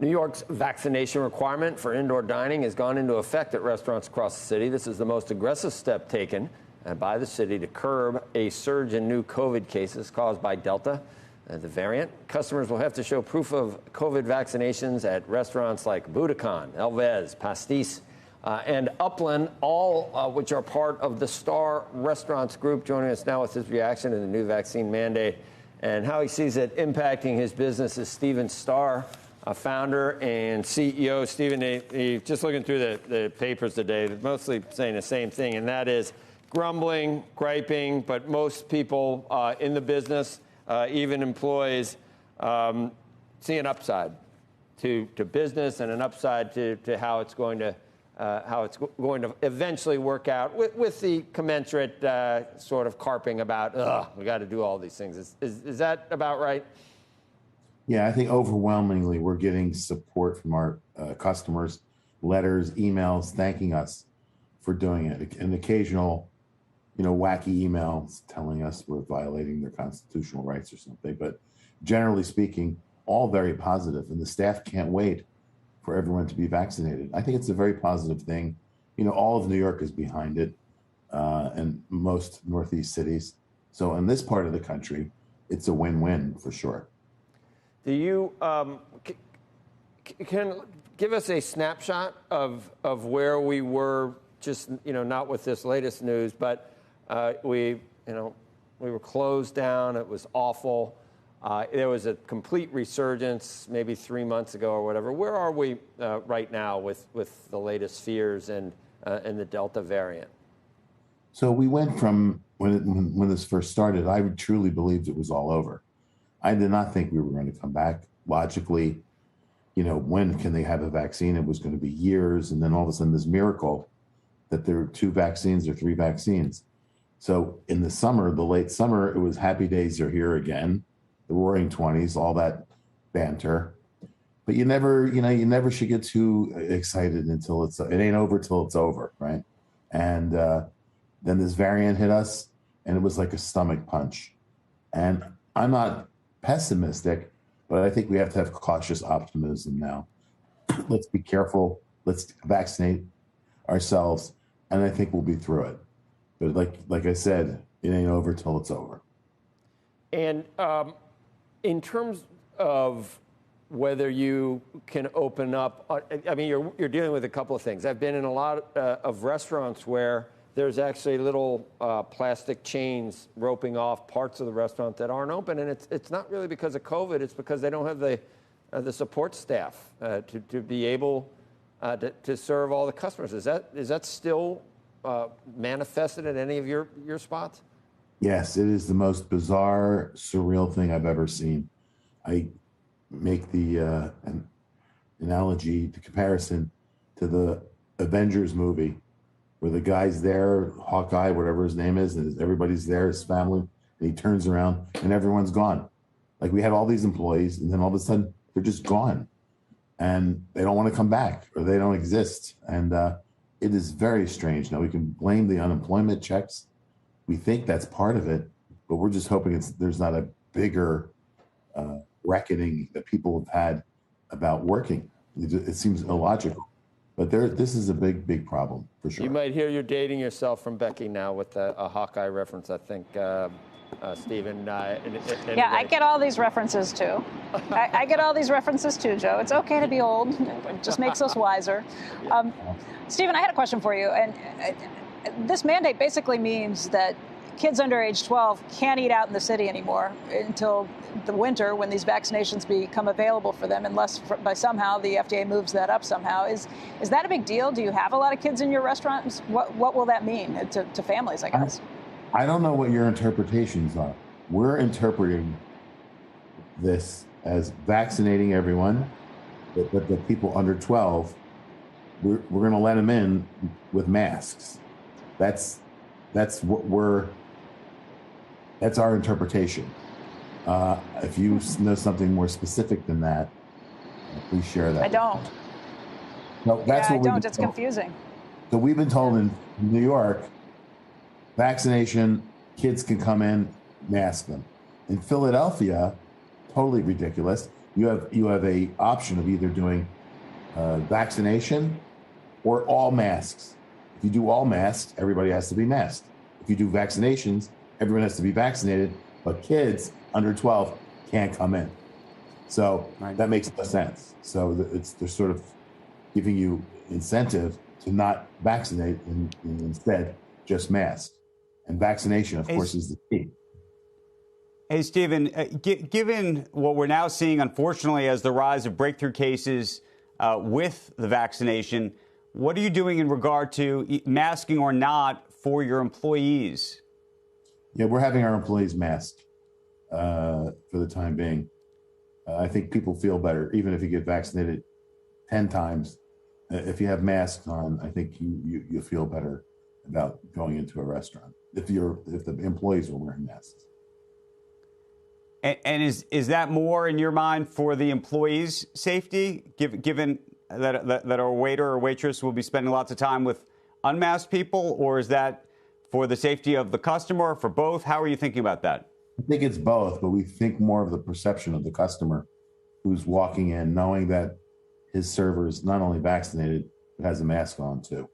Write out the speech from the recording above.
New York's vaccination requirement for indoor dining has gone into effect at restaurants across the city. This is the most aggressive step taken by the city to curb a surge in new COVID cases caused by Delta, the variant. Customers will have to show proof of COVID vaccinations at restaurants like Buddakan, Elvez, Pastis, and Upland, all which are part of the Starr Restaurants Group. Joining us now with his reaction to the new vaccine mandate and how he sees it impacting his business is Stephen Starr, a founder and CEO. Stephen, just looking through the papers today, they're mostly saying the same thing, and that is grumbling, griping, but most people in the business, even employees, see an upside to business and an upside to how it's going to eventually work out with the commensurate sort of carping about, we got to do all these things. Is that about right? Yeah, I think overwhelmingly we're getting support from our customers, letters, emails thanking us for doing it. An occasional, wacky emails telling us we're violating their constitutional rights or something. But generally speaking, all very positive, and the staff can't wait for everyone to be vaccinated. I think it's a very positive thing. All of New York is behind it, and most Northeast cities. So in this part of the country, it's a win-win for sure. Do you can give us a snapshot of where we were? Just not with this latest news, but we were closed down. It was awful. There was a complete resurgence maybe 3 months ago or whatever. Where are we right now with the latest fears and the Delta variant? So we went from when this first started, I truly believed it was all over. I did not think we were going to come back. Logically, when can they have a vaccine? It was going to be years. And then all of a sudden, this miracle that there are 2 vaccines or 3 vaccines. So in the summer, the late summer, it was happy days are here again, the roaring 20s, all that banter. But you never should get too excited until it ain't over till it's over, right? And then this variant hit us, and it was like a stomach punch. And I'm not pessimistic, but I think we have to have cautious optimism now. Let's be careful. Let's vaccinate ourselves, and I think we'll be through it. But like I said, it ain't over till it's over. And in terms of whether you can open up, I mean, you're dealing with a couple of things. I've been in a lot of restaurants where there's actually little plastic chains roping off parts of the restaurant that aren't open, and it's not really because of COVID. It's because they don't have the support staff to be able to serve all the customers. Is that still manifested at any of your spots? Yes, it is the most bizarre, surreal thing I've ever seen. I make the analogy, the comparison to the Avengers movie, where the guy's there, Hawkeye, whatever his name is, and everybody's there, his family, and he turns around and everyone's gone. Like, we had all these employees, and then all of a sudden they're just gone, and they don't want to come back, or they don't exist. And it is very strange. Now, we can blame the unemployment checks. We think that's part of it, but we're just hoping there's not a bigger reckoning that people have had about working. It seems illogical. But this is a big, big problem, for sure. You might hear you're dating yourself from Becky now with a Hawkeye reference, I think, Stephen. Yeah, I get all these references, too. I get all these references, too, Joe. It's okay to be old. It just makes us wiser. Stephen, I had a question for you. And this mandate basically means that kids under age 12 can't eat out in the city anymore until the winter, when these vaccinations become available for them, unless by somehow the FDA moves that up somehow. Is that a big deal? Do you have a lot of kids in your restaurants? What will that mean to families, I guess? I don't know what your interpretations are. We're interpreting this as vaccinating everyone, but the people under 12, we're going to let them in with masks. That's our interpretation. If you know something more specific than that, please share that. I don't. No, that's I don't. It's confusing. So we've been told in New York, vaccination, kids can come in, mask them. In Philadelphia, totally ridiculous. you have a option of either doing vaccination or all masks. If you do all masks, everybody has to be masked. If you do vaccinations, everyone has to be vaccinated, but kids under 12 can't come in. So that makes no sense. So they're sort of giving you incentive to not vaccinate and instead just mask. And vaccination, of course, is the key. Hey, Stephen, given what we're now seeing, unfortunately, as the rise of breakthrough cases with the vaccination, what are you doing in regard to masking or not for your employees? Yeah, we're having our employees masked for the time being. I think people feel better, even if you get vaccinated 10 times. If you have masks on, I think you feel better about going into a restaurant if the employees are wearing masks. And is that more in your mind for the employees' safety, given that a waiter or waitress will be spending lots of time with unmasked people, or is that for the safety of the customer, or for both? How are you thinking about that? I think it's both, but we think more of the perception of the customer who's walking in, knowing that his server is not only vaccinated, but has a mask on too.